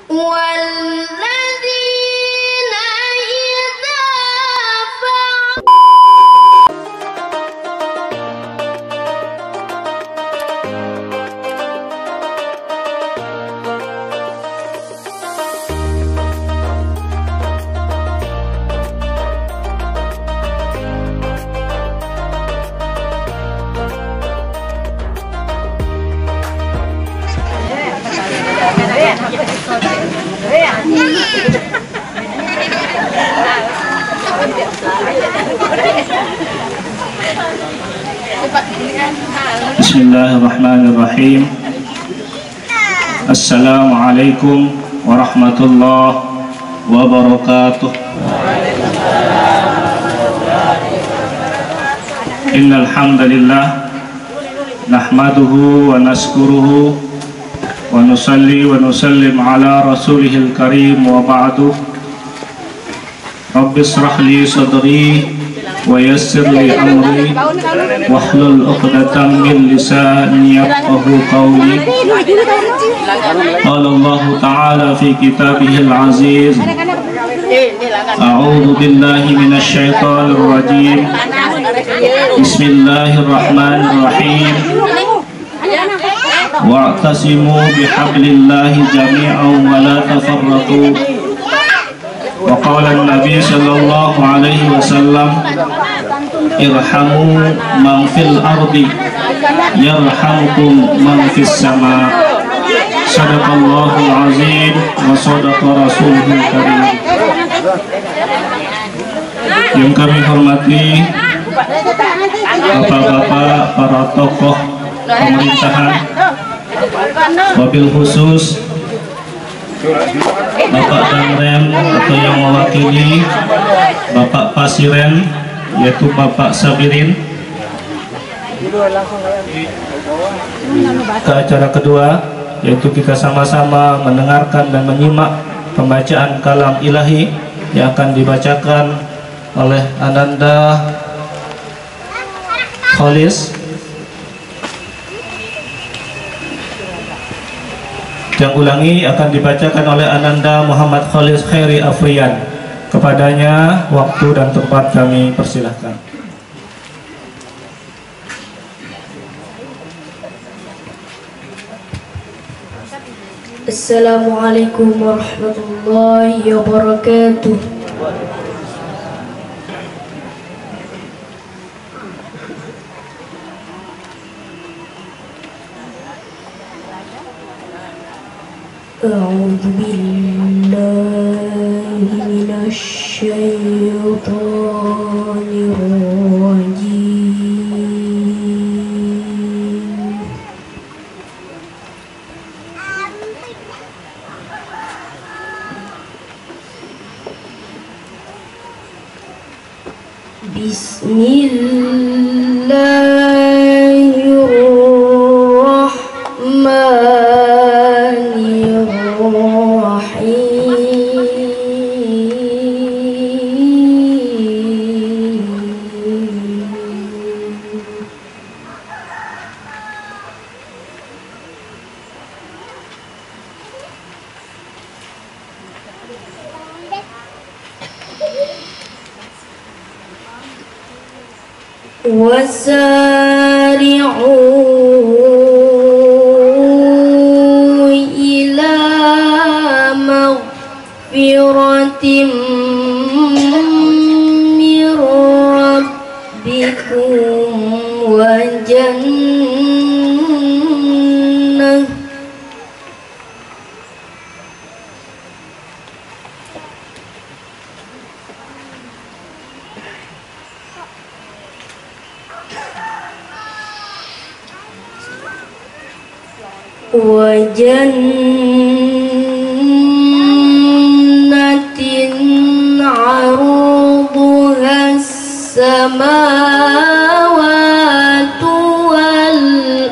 والذين إذا Bismillahirrahmanirrahim. Assalamualaikum warahmatullahi wabarakatuh. Innal hamdalillah nahmaduhu wa naskuruhu wa nusalli wa nusallim ala rasulihil karim wa ba'du. Rabbi israh li sadri wa yassir li amri wahlul 'uqdatam min lisani yafqahu qawli. Qala Allah ta'ala fi kitabihil aziz, a'udzu billahi minasy syaithanir rajim. Bismillahirrahmanirrahim. Wa'tasimu bihablillahi jami'an wa la tafarraqu. Wa qala an-nabi sallallahu alaihi wasallam, irhamu man fil ardi yarhamukum man fis sama. Sadaqallahul azim wa sadaqa rasuluhul karim. Yang kami hormati bapak-bapak, para tokoh pemerintahan, wabil khusus Bapak Danrem atau yang mewakili Bapak Pasiren, yaitu Bapak Sabirin, ke acara kedua, yaitu kita sama-sama mendengarkan dan menyimak pembacaan kalam ilahi yang akan dibacakan oleh Ananda Kholis. Yang ulangi akan dibacakan oleh Ananda Muhammad Kholis Khairi Afrian. Kepadanya waktu dan tempat kami persilahkan. Assalamualaikum warahmatullahi wabarakatuh. A'udzu billahi minasy syaithanir rajim. Wasari'u ila maghfiratin min rabbikum wa jannah wa jannatin 'aruduha as-samawati wal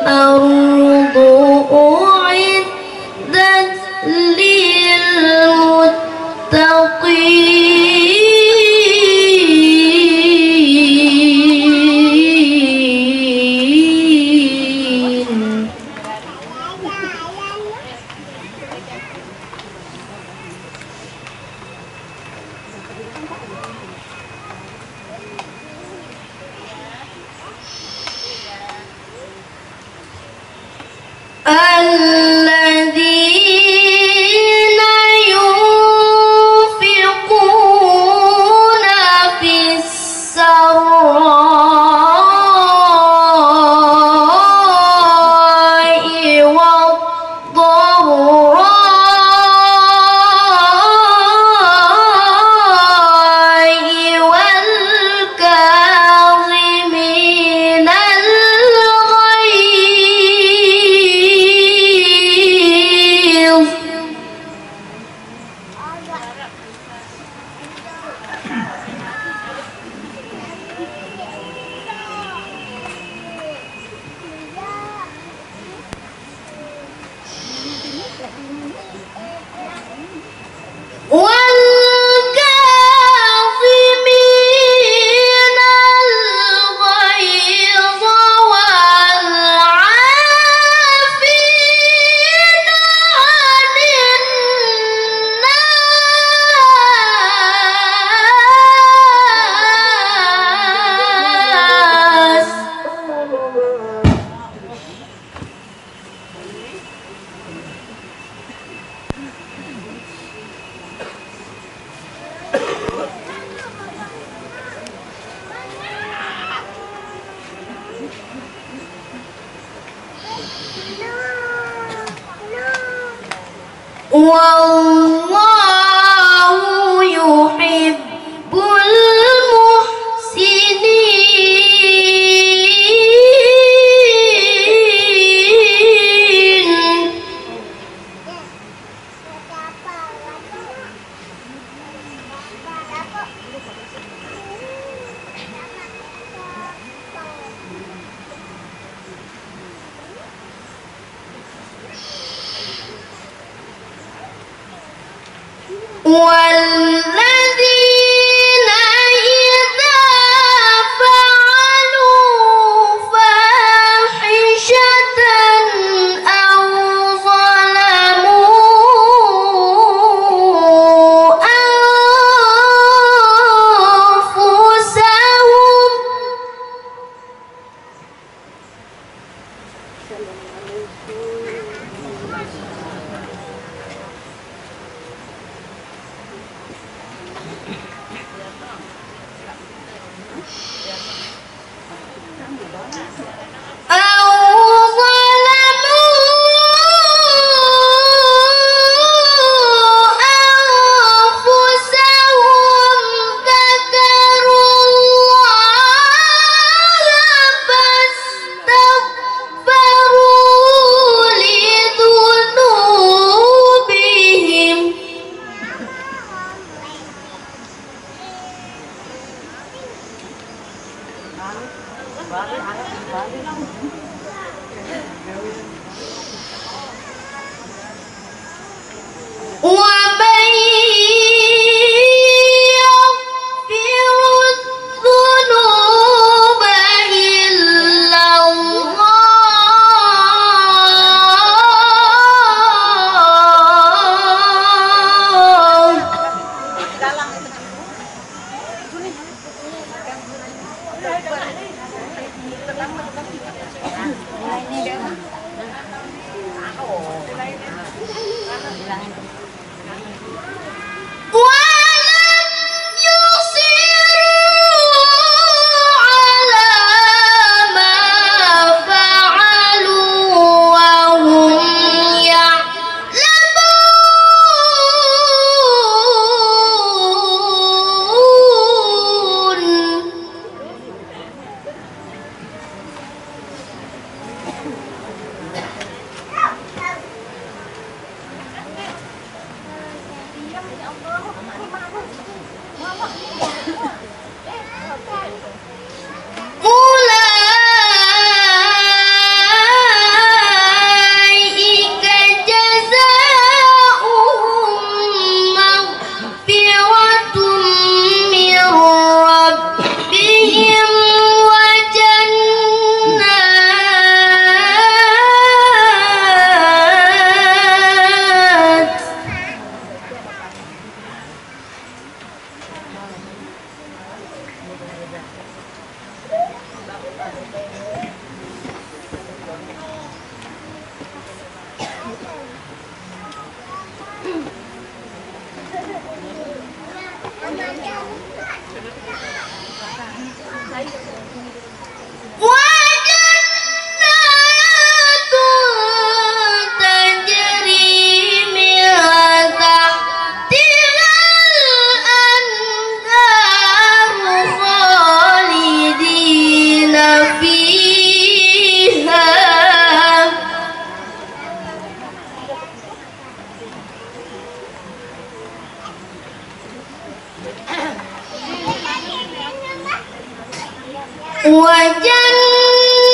ardu u'iddat lil muttaqin. Wallahu yuhibbul muhsinin. والذين إذا فعلوا فاحشة أو ظلموا أنفسهم ومن يغفر الذنوب إلا الله ولم يصروا على ما فعلوا وهم يعلمون. أولئك جزاؤهم مغفرة من ربهم وجنات وجنات تجري من تحتها الأنهار خالدين فيها.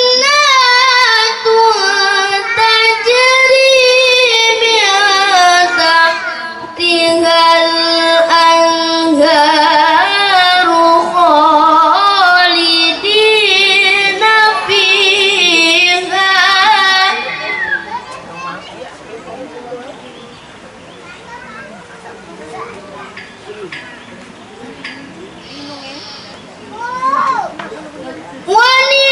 وجنات تجري من تحتها الأنهار خالدين فيها. ونعم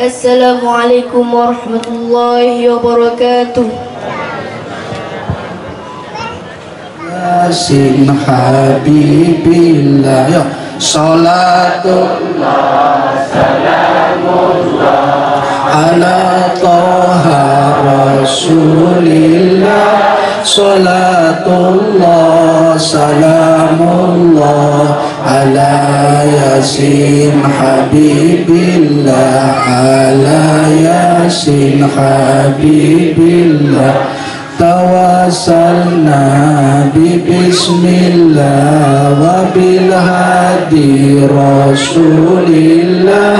Assalamualaikum warahmatullahi wabarakatuh. Yasin Habibillah ya salatullah salamullah ala Taha Rasulillah salatullah salamullah ala Yasin Habibillah ala Yasin Habibillah tawassalna bismillah wa bil hadi rasulillah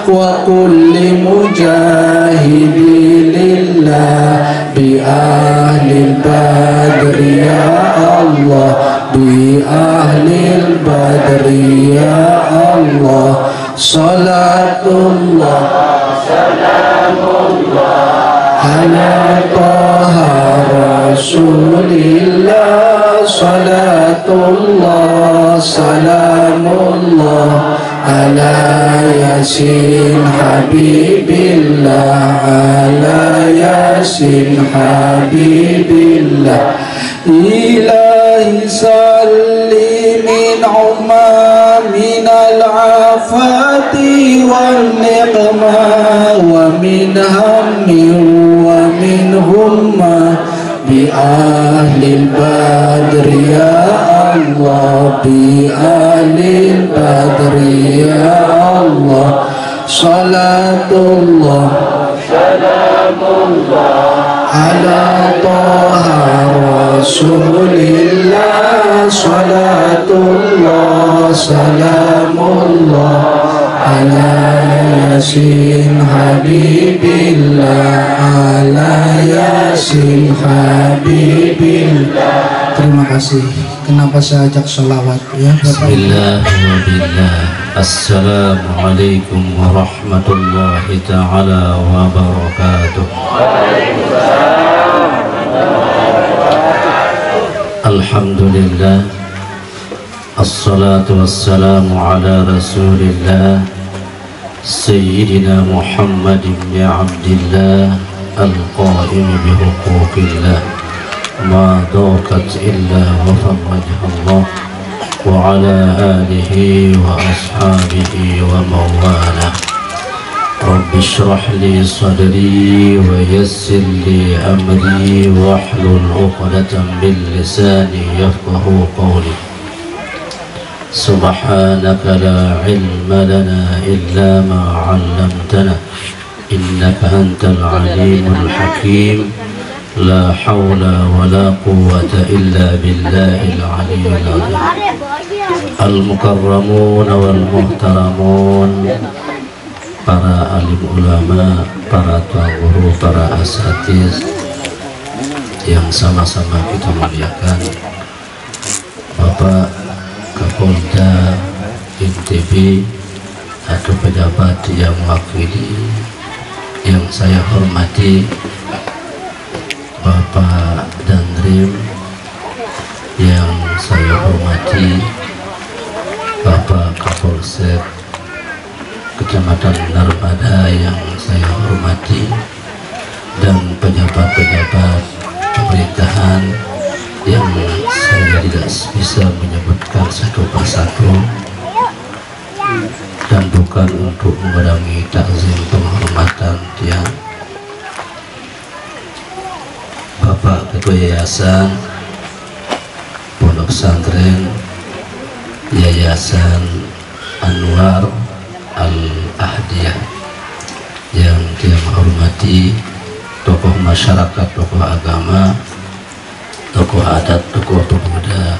wa kulli mujahidillah bi ahli badri ya Allah bi ahli badri ya Allah salatullah salamullah ala Taha Rasulillah salatullah salamullah ala Yasin Habibillah ala Yasin Habibillah ilahi salli min min al-afati wal niqma wa min hammi wa min humma bi ahli badri ya Allah bi ahli badri ya Allah salatullah salamullah ala Taha Rasulillah salatullah salamullah ala Yasin Habibillah ala Yasin Habibillah. Terima kasih. Kenapa saya ajak sholawat ya Bapak? Bismillahirrahmanirrahim. Assalamualaikum warahmatullahi ta'ala wabarakatuh. Alhamdulillah, assalatu wassalamu ala rasulillah Sayyidina Muhammad ibn Abdillah al-qa'im bihuquqillah ma daqat illa wa farajhallah wa ala alihi wa ashabihi wa mawala. Rabbi shrah li sadri wa yassir li amri wahlul 'uqdatam min lisani yafqahu qawli. Subhanaka la ilma lana illa ma 'allamtana innaka antal alimul hakim. La hawla wa la quwwata illa billahil aliyyil azim. Al-mukarramun wal muhtaramun, para alim ulama, para tuan guru, para asatiz yang sama-sama kita muliakan, Bapak Kapolda NTB atau pejabat yang mewakili yang saya hormati, Bapak Danrim yang saya hormati, Bapak Kapolsek Kecamatan Narmada yang saya hormati, dan pejabat-pejabat pemerintahan yang saya tidak bisa menyebutkan satu persatu, dan bukan untuk mengurangi takzim penghormatan tiang Bapak Ketua Yayasan Pondok Pesantren Yayasan Anwar Al-Ahdiyah yang dia menghormati, tokoh masyarakat, tokoh agama, tokoh adat, tokoh pemuda,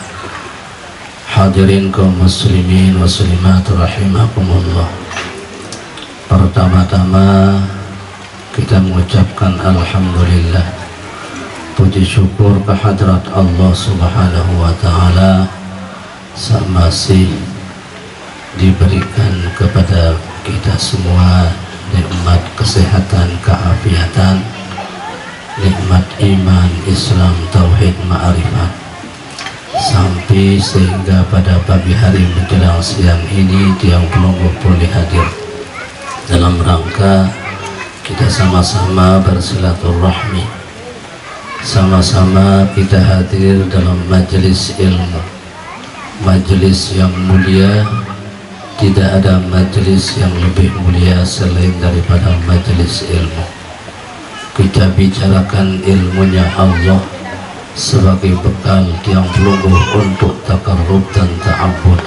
hadirin kaum muslimin muslimat rahimakumullah. Pertama-tama kita mengucapkan alhamdulillah, puji syukur kehadrat Allah Subhanahu wa taala masih diberikan kepada kita semua nikmat kesehatan, keafiatan, nikmat iman, Islam, tauhid, ma'rifat, sampai sehingga pada pagi hari menjelang siang ini tiang pelongo boleh hadir dalam rangka kita sama-sama bersilaturahmi, sama-sama kita hadir dalam majelis ilmu, majelis yang mulia. Tidak ada majelis yang lebih mulia selain daripada majelis ilmu. Kita bicarakan ilmunya Allah sebagai bekal yang pelungguh untuk takarrub dan ta'abbud,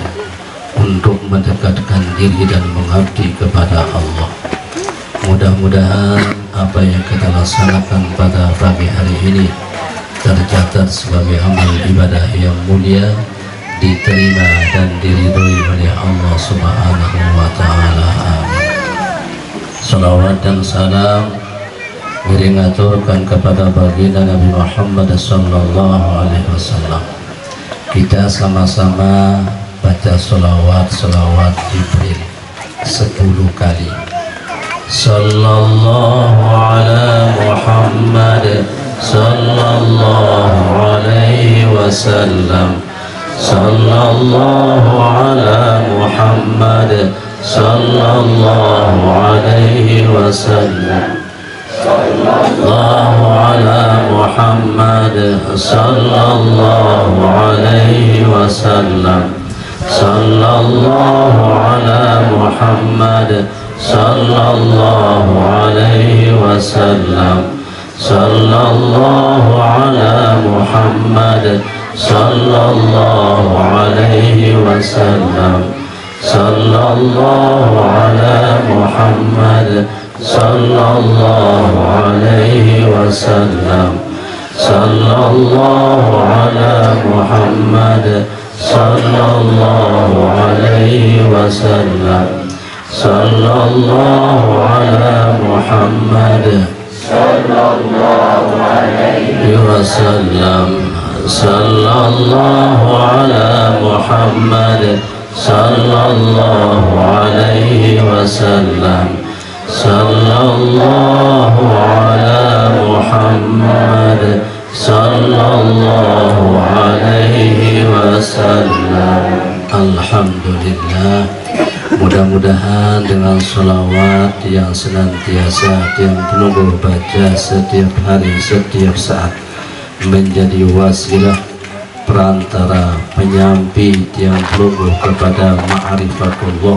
untuk mendekatkan diri dan mengabdi kepada Allah. Mudah-mudahan apa yang kita laksanakan pada pagi hari ini tercatat sebagai amal ibadah yang mulia, diterima dan diridhoi oleh Allah Subhanahu wa ta'ala. Amin. Salawat dan salam diringaturkan kepada baginda Nabi Muhammad sallallahu alaihi wasallam. Kita sama-sama baca salawat Jibril 10 kali. Sallallahu ala Muhammad sallallahu alaihi wasallam. Sallallahu ala Muhammad sallallahu alaihi wasallam. Sallallahu ala Muhammad sallallahu alaihi wasallam. Sallallahu ala Muhammad sallallahu alaihi wasallam. Sallallahu ala Muhammad sallallahu alaihi wasallam. Sallallahu ala Muhammad sallallahu alaihi wasallam. Sallallahu ala Muhammad sallallahu alaihi wasallam. Sallallahu ala Muhammad sallallahu alaihi wasallam. Sallallahu ala Muhammad sallallahu alaihi wasallam. Sallallahu ala Muhammad sallallahu alaihi wasallam. Alhamdulillah. Mudah-mudahan dengan sholawat yang senantiasa yang pelungguh baca setiap hari, setiap saat, menjadi wasilah perantara penyampi yang pelungguh kepada ma'rifatullah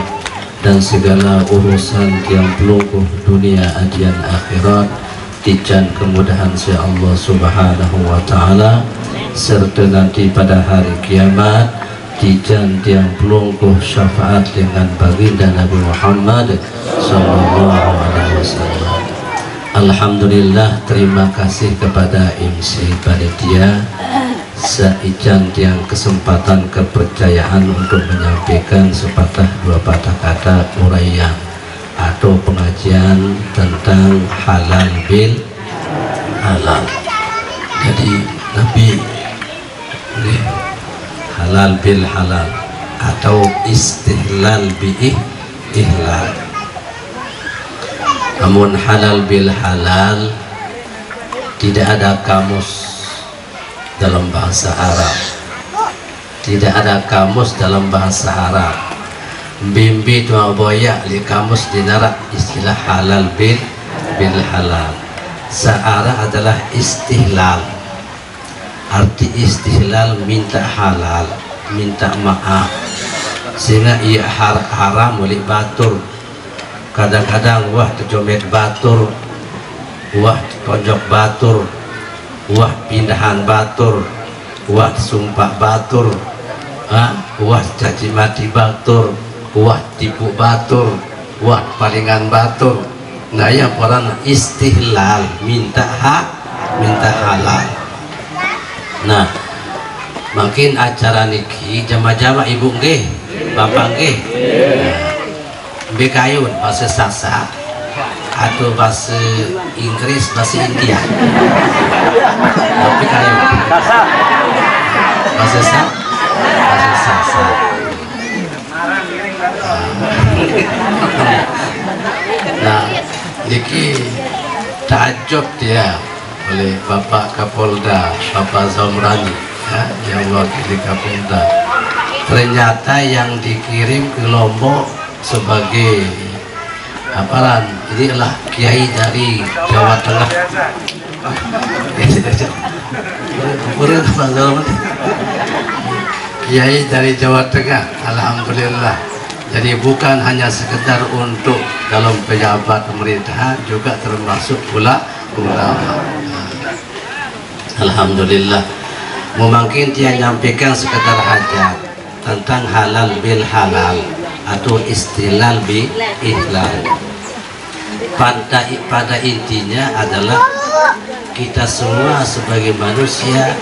dan segala urusan yang pelungguh dunia adian akhirat, dijan kemudahan si Allah Subhanahu wa ta'ala, serta nanti pada hari kiamat dijan yang pelungguh syafaat dengan baginda Nabi Muhammad sallallahu alaihi wasallam. Alhamdulillah, terima kasih kepada MC Panitia seijan yang kesempatan kepercayaan untuk menyampaikan sepatah dua patah kata uraian atau pengajian tentang halal bil halal. Jadi Nabi halal bil halal atau istihlal bi ihlal. Namun halal bil halal tidak ada kamus dalam bahasa Arab, tidak ada kamus dalam bahasa Arab. Bimbi tua boyak li kamus dinarak istilah halal bil halal. Searah adalah istihlal. Arti istihlal minta halal, minta maaf, sehingga ia haram oleh batur. Kadang-kadang wah terjomet batur, wah tonjok batur, wah pindahan batur, wah sumpah batur, wah caci mati batur, wah tipu batur, wah palingan batur. Nah yang orang istihlal minta halal. Nah makin acara niki jama-jama ibu nggih, bapak nggih. Bekayun bahasa Sasa atau bahasa Inggris, bahasa India. Bekayun bahasa Sasa. Nah, niki takjub dia oleh Bapak Kapolda, Bapak Zamrani, ya, yang wakili Kapolda. Ternyata yang dikirim ke Lombok sebagai hafalan. Inilah kiai dari Jawa Tengah. Kiai dari Jawa Tengah, alhamdulillah. Jadi bukan hanya sekedar untuk dalam pejabat pemerintahan, juga termasuk pula ulama. Alhamdulillah. Mungkin dia nyampaikan sekedar hajat tentang halal bil halal atau istilal bil ihlal. Pada intinya adalah kita semua sebagai manusia,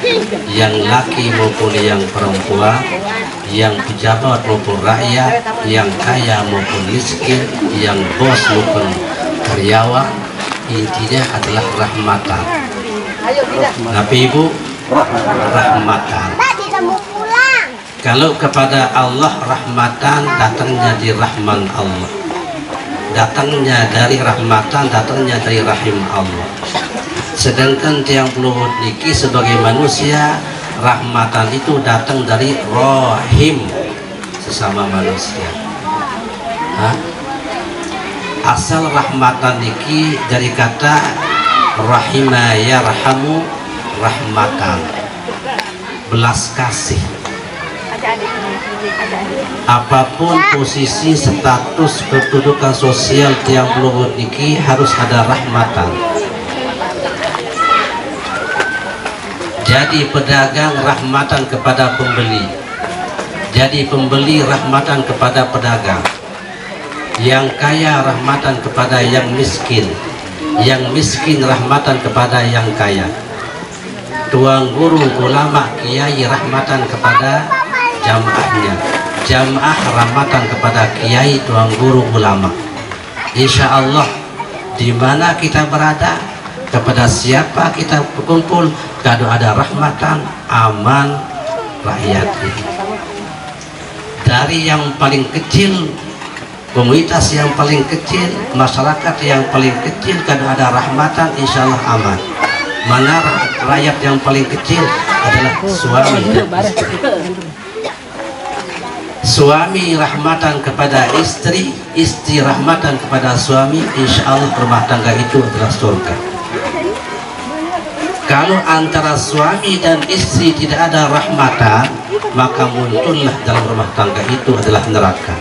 yang laki maupun yang perempuan, yang pejabat maupun rakyat, yang kaya maupun miskin, yang bos maupun karyawan, intinya adalah rahmatan. Tapi Ibu, rahmatan. Kalau kepada Allah rahmatan, datangnya di rahman Allah, datangnya dari rahmatan, datangnya dari rahim Allah. Sedangkan tiang peluhut niki sebagai manusia, rahmatan itu datang dari rahim sesama manusia. Asal rahmatan niki dari kata rahima yarhamu, rahmatan, belas kasih. Apapun posisi, status, kedudukan sosial tiang peluhut niki harus ada rahmatan. Jadi pedagang rahmatan kepada pembeli, jadi pembeli rahmatan kepada pedagang, yang kaya rahmatan kepada yang miskin rahmatan kepada yang kaya, tuang guru, ulama, kiai rahmatan kepada jamaahnya, jamaah rahmatan kepada kiai, tuang guru, ulama. Insya Allah di mana kita berada, kepada siapa kita berkumpul, kalau ada rahmatan, aman rakyat ini. Dari yang paling kecil, komunitas yang paling kecil, masyarakat yang paling kecil, kalau ada rahmatan, insya Allah aman. Mana rakyat yang paling kecil adalah suami dan istri. Suami rahmatan kepada istri, istri rahmatan kepada suami, insya Allah rumah tangga itu adalah surga. Kalau antara suami dan istri tidak ada rahmatan, maka muncullah dalam rumah tangga itu adalah neraka.